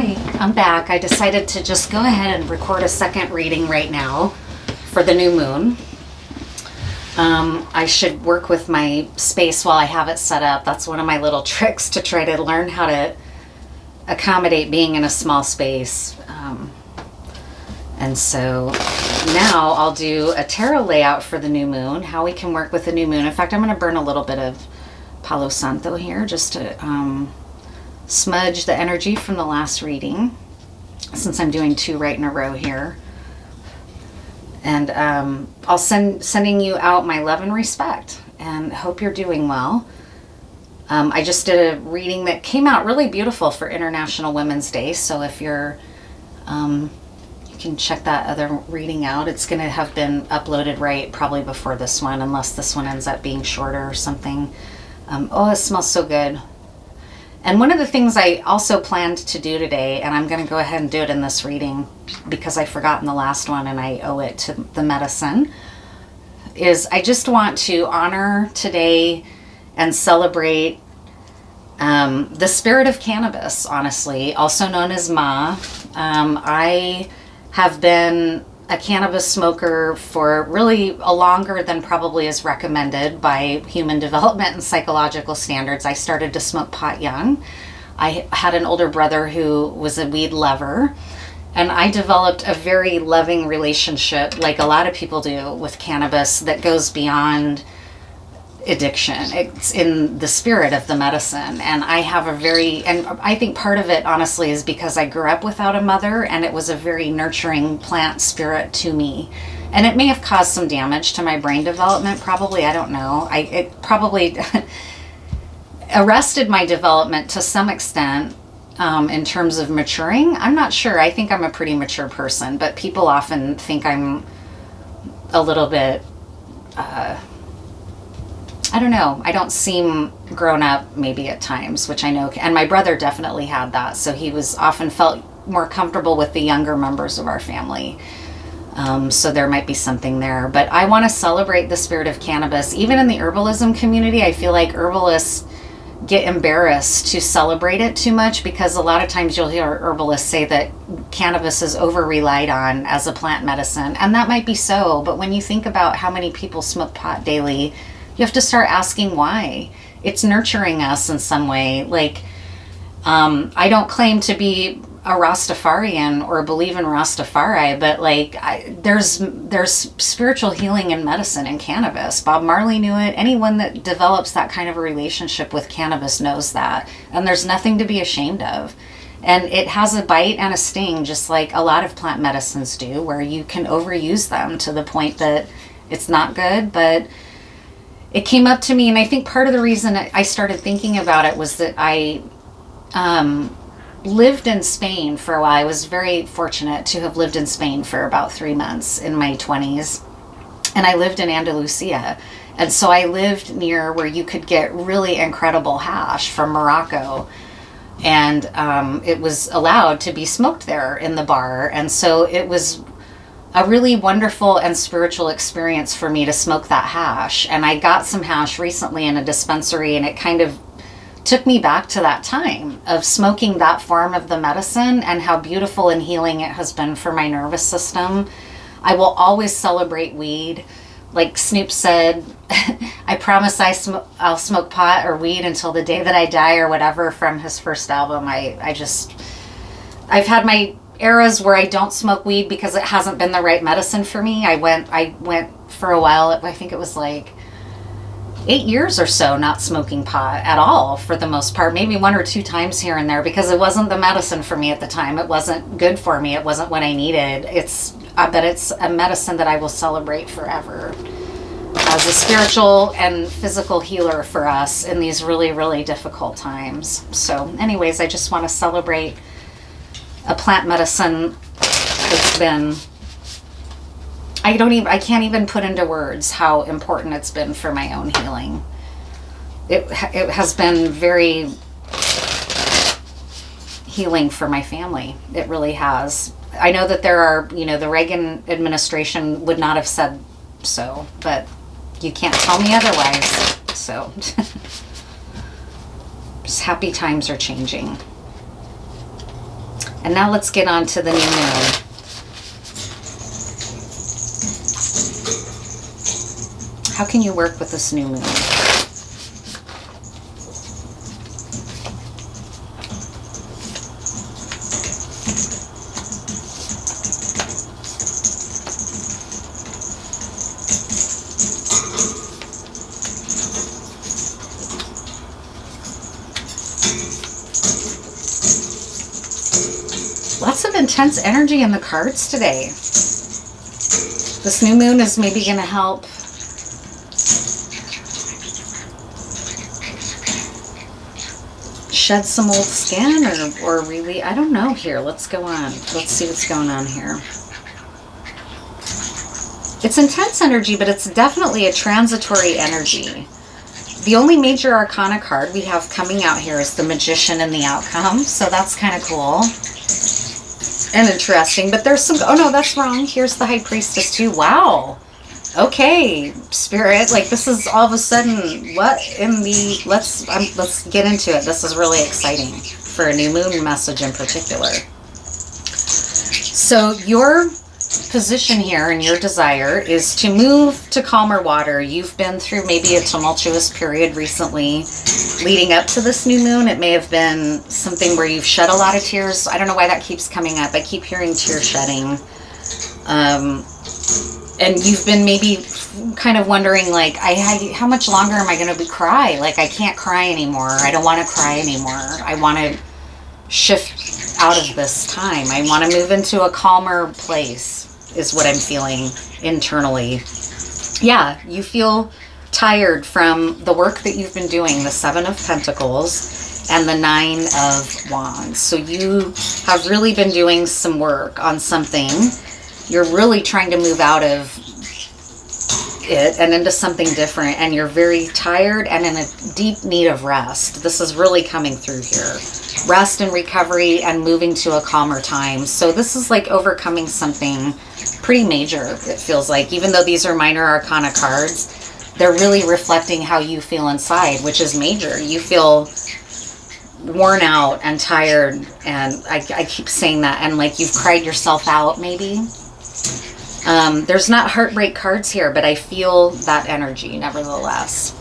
Hi, I'm back. I decided to just go ahead and record a second reading right now for the new moon. I should work with my space while I have it set up. That's one of my little tricks to try to learn how to accommodate being in a small space. And so now I'll do a tarot layout for the new moon, how we can work with the new moon. In fact, I'm going to burn a little bit of Palo Santo here just to smudge the energy from the last reading, since I'm doing two right in a row here. And I'll sending you out my love and respect, and hope you're doing well. I just did a reading that came out really beautiful for International Women's Day, so if you're you can check that other reading out. It's going to have been uploaded right probably before this one, unless this one ends up being shorter or something. Oh, it smells so good. And one of the things I also planned to do today, and I'm going to go ahead and do it in this reading because I forgot in the last one and I owe it to the medicine, is I just want to honor today and celebrate the spirit of cannabis, honestly, also known as Ma. I have been a cannabis smoker for really longer than probably is recommended by human development and psychological standards. I started to smoke pot young. I had an older brother who was a weed lover, and I developed a very loving relationship, like a lot of people do, with cannabis that goes beyond addiction. It's in the spirit of the medicine, and I have and I think part of it honestly is because I grew up without a mother, and it was a very nurturing plant spirit to me, and it may have caused some damage to my brain development, probably. I don't know. It probably arrested my development to some extent in terms of maturing. I'm not sure. I think I'm a pretty mature person, but people often think I'm a little bit I don't know. I don't seem grown up maybe at times, which I know, and my brother definitely had that. So he was often felt more comfortable with the younger members of our family. So there might be something there, but I want to celebrate the spirit of cannabis. Even in the herbalism community, I feel like herbalists get embarrassed to celebrate it too much, because a lot of times you'll hear herbalists say that cannabis is over relied on as a plant medicine. And that might be so, but when you think about how many people smoke pot daily, you have to start asking why. It's nurturing us in some way. Like, I don't claim to be a Rastafarian or believe in Rastafari, but like, there's spiritual healing in medicine and cannabis. Bob Marley knew it. Anyone that develops that kind of a relationship with cannabis knows that. And there's nothing to be ashamed of. And it has a bite and a sting, just like a lot of plant medicines do, where you can overuse them to the point that it's not good. But it came up to me, and I think part of the reason I started thinking about it was that I lived in Spain for a while. I was very fortunate to have lived in Spain for about 3 months in my 20s, and I lived in Andalusia. And so I lived near where you could get really incredible hash from Morocco, and it was allowed to be smoked there in the bar. And so it was a really wonderful and spiritual experience for me to smoke that hash. And I got some hash recently in a dispensary, and it kind of took me back to that time of smoking that form of the medicine and how beautiful and healing it has been for my nervous system. I will always celebrate weed. Like Snoop said, I promise I'll smoke pot or weed until the day that I die, or whatever, from his first album. I've had my eras where I don't smoke weed because it hasn't been the right medicine for me. I went for a while, I think it was like 8 years or so, not smoking pot at all for the most part, maybe 1 or 2 times here and there, because it wasn't the medicine for me at the time. It wasn't good for me. It wasn't what I needed. But it's a medicine that I will celebrate forever as a spiritual and physical healer for us in these really, really difficult times. So anyways, I just want to celebrate a plant medicine that's been, I can't even put into words how important it's been for my own healing. It has been very healing for my family. It really has. I know that there are, the Reagan administration would not have said so, but you can't tell me otherwise. So just happy times are changing. And now let's get on to the new moon. How can you work with this new moon? Lots of intense energy in the cards today. This new moon is maybe going to help shed some old skin or really, I don't know here. Let's go on. Let's see what's going on here. It's intense energy, but it's definitely a transitory energy. The only major arcana card we have coming out here is the Magician and the Outcome. So that's kind of cool and interesting. But there's some, oh no, that's wrong. Here's the High Priestess too. Wow. Okay, Spirit, like this is all of a sudden, what in the, let's get into it. This is really exciting for a new moon message in particular. So your position here and your desire is to move to calmer water. You've been through maybe a tumultuous period recently leading up to this new moon. It may have been something where you've shed a lot of tears. I don't know why that keeps coming up. I keep hearing tear shedding. And you've been maybe kind of wondering, like, how much longer am I going to cry? Like, I can't cry anymore. I don't want to cry anymore. I want to shift out of this time. I want to move into a calmer place, is what I'm feeling internally. Yeah, you feel tired from the work that you've been doing, the Seven of Pentacles and the Nine of Wands. So you have really been doing some work on something. You're really trying to move out of it and into something different, and you're very tired and in a deep need of rest. This is really coming through here. Rest and recovery and moving to a calmer time. So this is like overcoming something pretty major, it feels like. Even though these are minor arcana cards, they're really reflecting how you feel inside, which is major. You feel worn out and tired, and I keep saying that, and like you've cried yourself out maybe. There's not heartbreak cards here, but I feel that energy nevertheless.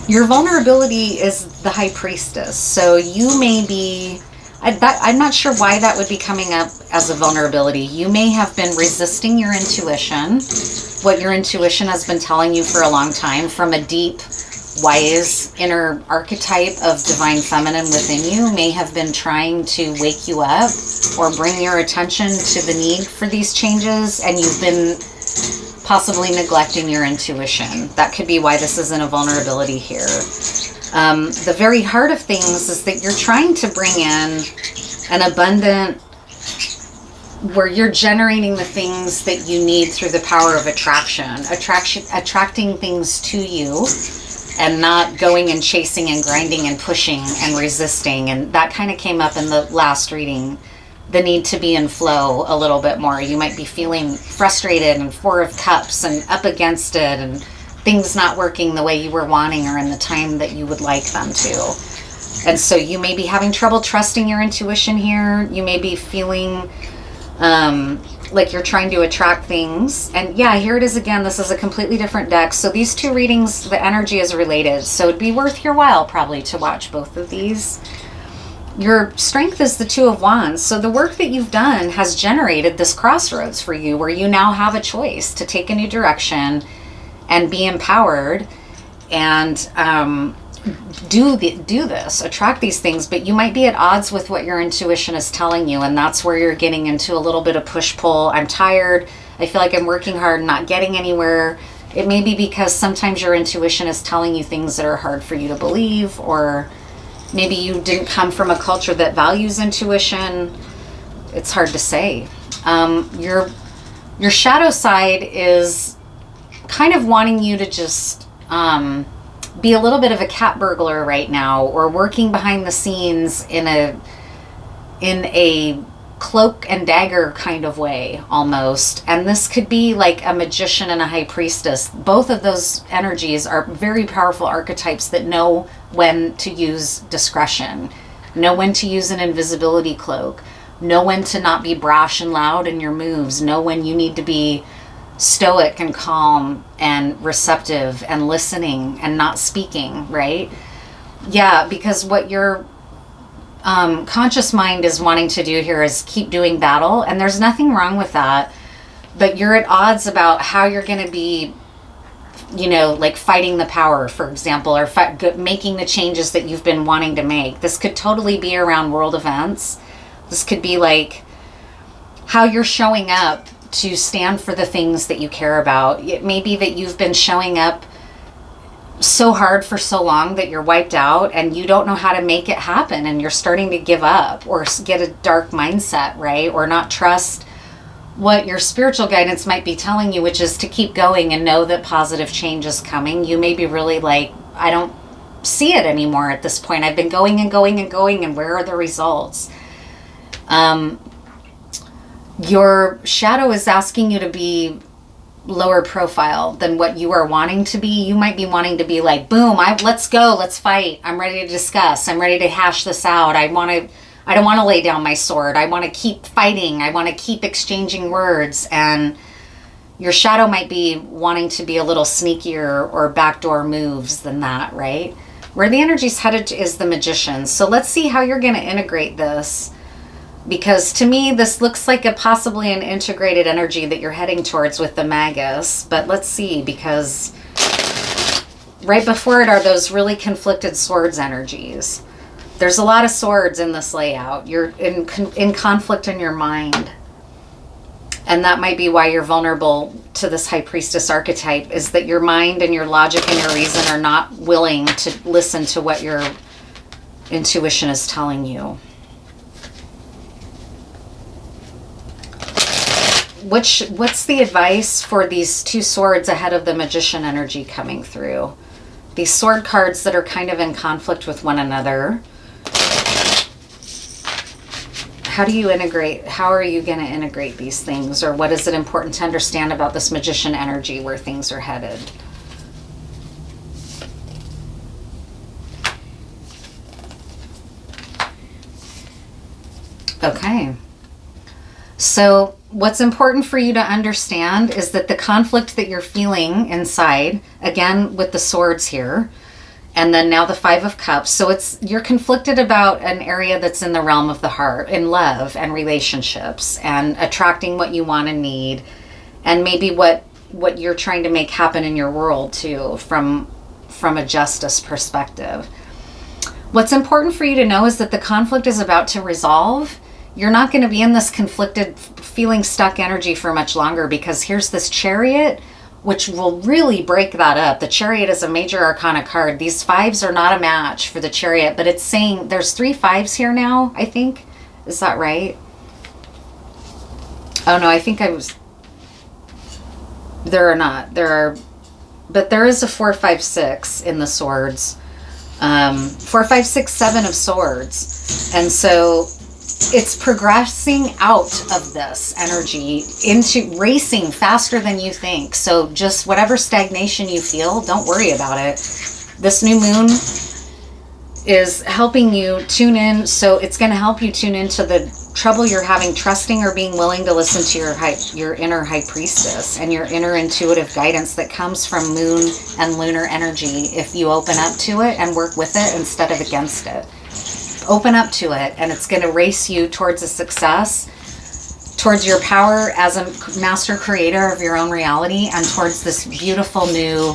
Your vulnerability is the High Priestess. So you may be, I'm not sure why that would be coming up as a vulnerability. You may have been resisting your intuition, what your intuition has been telling you for a long time, from a deep, wise inner archetype of divine feminine within you may have been trying to wake you up or bring your attention to the need for these changes, and you've been possibly neglecting your intuition. That could be why this isn't a vulnerability here. The very heart of things is that you're trying to bring in an abundant, where you're generating the things that you need through the power of attracting things to you, and not going and chasing and grinding and pushing and resisting. And that kind of came up in the last reading, the need to be in flow a little bit more. You might be feeling frustrated and Four of Cups and up against it, and things not working the way you were wanting or in the time that you would like them to. And so you may be having trouble trusting your intuition here. You may be feeling like you're trying to attract things. And yeah, here it is again. This is a completely different deck. So these two readings, the energy is related. So it'd be worth your while probably to watch both of these. Your strength is the Two of Wands. So the work that you've done has generated this crossroads for you, where you now have a choice to take a new direction and be empowered and do this, attract these things. But you might be at odds with what your intuition is telling you, and that's where you're getting into a little bit of push-pull. I'm tired. I feel like I'm working hard, not getting anywhere. It may be because sometimes your intuition is telling you things that are hard for you to believe, or maybe you didn't come from a culture that values intuition. It's hard to say. Your shadow side is kind of wanting you to just be a little bit of a cat burglar right now, or working behind the scenes in a cloak and dagger kind of way almost. And this could be like a magician and a high priestess. Both of those energies are very powerful archetypes that know when to use discretion, know when to use an invisibility cloak, Know when to not be brash and loud in your moves. Know when you need to be stoic and calm and receptive and listening and not speaking, right? Yeah, because what your conscious mind is wanting to do here is keep doing battle, and there's nothing wrong with that, but you're at odds about how you're going to be, like fighting the power, for example, or making the changes that you've been wanting to make. This could totally be around world events. This could be like how you're showing up to stand for the things that you care about. It may be that you've been showing up so hard for so long that you're wiped out and you don't know how to make it happen, and you're starting to give up or get a dark mindset, right? Or not trust what your spiritual guidance might be telling you, which is to keep going and know that positive change is coming. You may be really like, I don't see it anymore at this point. I've been going and going and going, and where are the results? Your shadow is asking you to be lower profile than what you are wanting to be. You might be wanting to be like, boom, let's go, let's fight. I'm ready to discuss. I'm ready to hash this out. I don't want to lay down my sword. I want to keep fighting. I want to keep exchanging words. And your shadow might be wanting to be a little sneakier or backdoor moves than that, right? Where the energy's headed is the Magician. So let's see how you're going to integrate this. Because to me, this looks like possibly an integrated energy that you're heading towards with the Magus. But let's see, because right before it are those really conflicted swords energies. There's a lot of swords in this layout. You're in conflict in your mind. And that might be why you're vulnerable to this High Priestess archetype, is that your mind and your logic and your reason are not willing to listen to what your intuition is telling you. What's the advice for these two swords ahead of the Magician energy coming through? These sword cards that are kind of in conflict with one another. How do you integrate? How are you going to integrate these things? Or what is it important to understand about this Magician energy, where things are headed? Okay. So what's important for you to understand is that the conflict that you're feeling inside, again with the swords here, and then now the Five of Cups. So you're conflicted about an area that's in the realm of the heart, in love and relationships and attracting what you want and need, and maybe what you're trying to make happen in your world too, from a justice perspective. What's important for you to know is that the conflict is about to resolve. You're not going to be in this conflicted, feeling stuck energy for much longer, because here's this Chariot, which will really break that up. The Chariot is a major arcana card. These fives are not a match for the Chariot, but it's saying there's 3 5s here now, I think. Is that right? Oh no, I think there are not. But there is a 4 5 6 in the swords. 4 5 6 7 of swords. And so it's progressing out of this energy into racing faster than you think. So just whatever stagnation you feel, don't worry about it. This new moon is helping you tune in. So it's going to help you tune into the trouble you're having trusting or being willing to listen to your inner High Priestess and your inner intuitive guidance that comes from moon and lunar energy, if you open up to it and work with it instead of against it. Open up to it, and it's going to race you towards a success, towards your power as a master creator of your own reality, and towards this beautiful new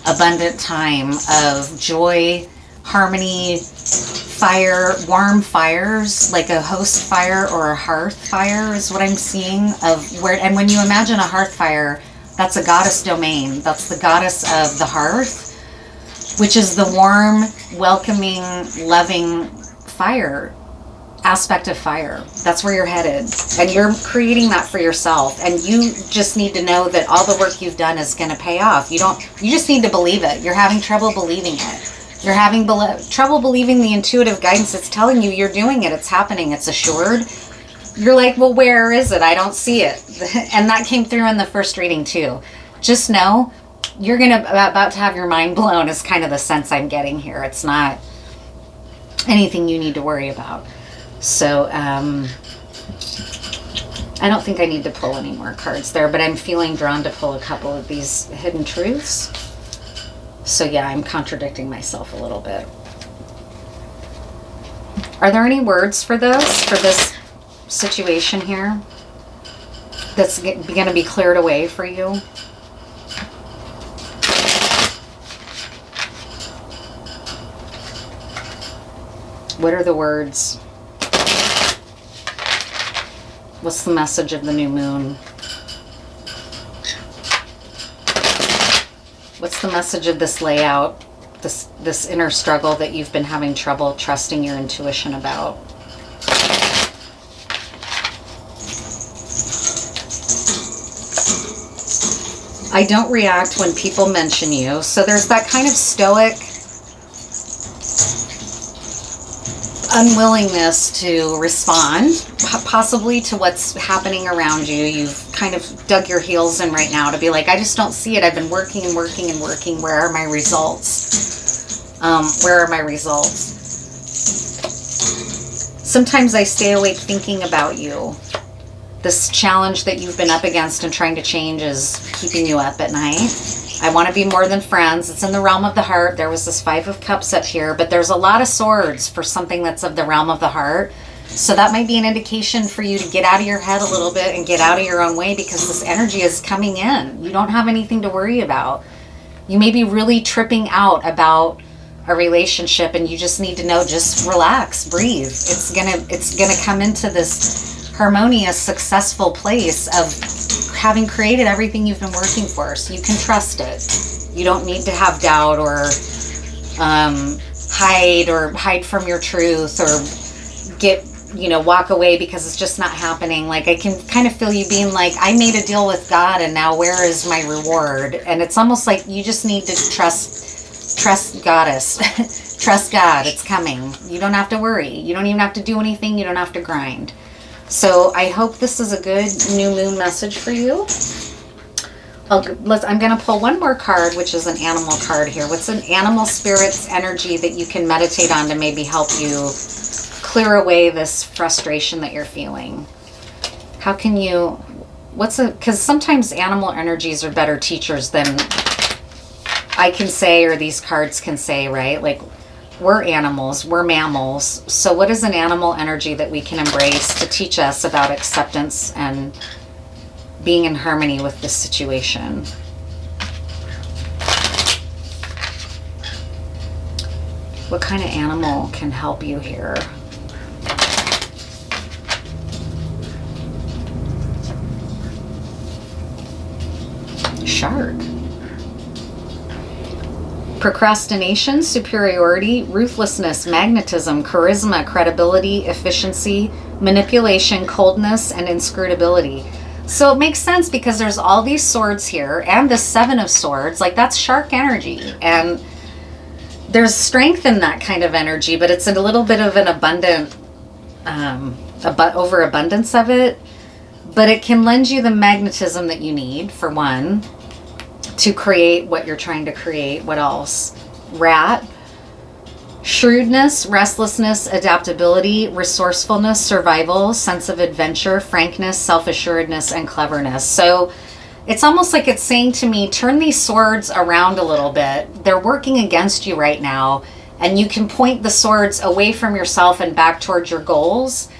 abundant time of joy, harmony, fire, warm fires, like a host fire or a hearth fire is what I'm seeing. And when you imagine a hearth fire, that's a goddess domain. That's the goddess of the hearth, which is the warm, welcoming, loving fire aspect of fire. That's where you're headed, and you're creating that for yourself. And you just need to know that all the work you've done is going to pay off. You just need to believe it. You're having trouble believing it. You're having trouble believing the intuitive guidance that's telling you you're doing it. It's happening. It's assured. You're like, well, where is it? I don't see it. And that came through in the first reading too. Just know you're about to have your mind blown is kind of the sense I'm getting here. It's not anything you need to worry about. So I don't think I need to pull any more cards there, but I'm feeling drawn to pull a couple of these hidden truths. So yeah, I'm contradicting myself a little bit. Are there any words for this situation here that's going to be cleared away for you? What are the words? What's the message of the new moon? What's the message of this layout, this inner struggle that you've been having trouble trusting your intuition about? I don't react when people mention you. So there's that kind of stoic unwillingness to respond, possibly to what's happening around you. You've kind of dug your heels in right now to be like, I just don't see it. I've been working and working and working. Where are my results? Where are my results? Sometimes I stay awake thinking about you. This challenge that you've been up against and trying to change is keeping you up at night. I want to be more than friends. It's in the realm of the heart. There was this 5 of Cups up here, but there's a lot of swords for something that's of the realm of the heart. So that might be an indication for you to get out of your head a little bit and get out of your own way, because this energy is coming in. You don't have anything to worry about. You may be really tripping out about a relationship, and you just need to know, just relax, breathe. It's gonna come into this harmonious, successful place of having created everything you've been working for, so you can trust it. You don't need to have doubt or hide from your truth, or walk away because it's just not happening. Like, I can kind of feel you being like, I made a deal with God and now where is my reward? And it's almost like you just need to trust Goddess. Trust God, it's coming. You don't have to worry. You don't even have to do anything. You don't have to grind. So I hope this is a good new moon message for you. I'm going to pull one more card, which is an animal card here. What's an animal spirit's energy that you can meditate on to maybe help you clear away this frustration that you're feeling? How can you, because sometimes animal energies are better teachers than I can say or these cards can say, right? Like, we're animals, we're mammals. So what is an animal energy that we can embrace to teach us about acceptance and being in harmony with this situation? What kind of animal can help you here? Shark. Procrastination, superiority, ruthlessness, magnetism, charisma, credibility, efficiency, manipulation, coldness, and inscrutability. So it makes sense because there's all these swords here and the 7 of Swords. Like, that's shark energy. And there's strength in that kind of energy, but it's a little bit of an abundant, overabundance of it. But it can lend you the magnetism that you need, for one, to create what you're trying to create. What else? Rat. Shrewdness, restlessness, adaptability, resourcefulness, survival, sense of adventure, frankness, self-assuredness, and cleverness. So it's almost like it's saying to me, turn these swords around a little bit. They're working against you right now, and you can point the swords away from yourself and back towards your goals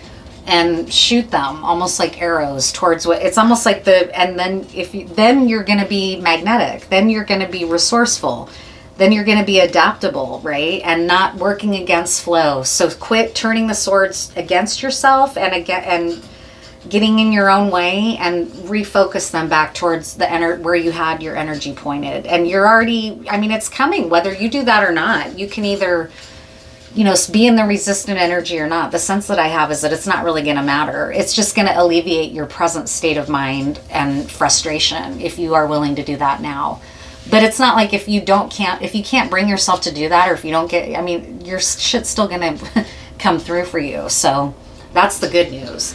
and shoot them almost like arrows towards what it's almost like and then then you're going to be magnetic, then you're going to be resourceful, then you're going to be adaptable, right? And not working against flow. So quit turning the swords against yourself and getting in your own way, and refocus them back towards the where you had your energy pointed. And you're already, it's coming, whether you do that or not. You can either be in the resistant energy or not. The sense that I have is that it's not really going to matter. It's just going to alleviate your present state of mind and frustration if you are willing to do that now. But it's not like if you can't bring yourself to do that, or if you don't get, your shit's still going to come through for you. So that's the good news.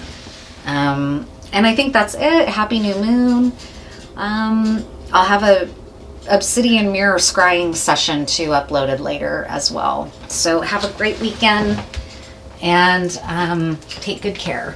And I think that's it. Happy new moon. I'll have a obsidian mirror scrying session too uploaded later as well. So have a great weekend, and take good care.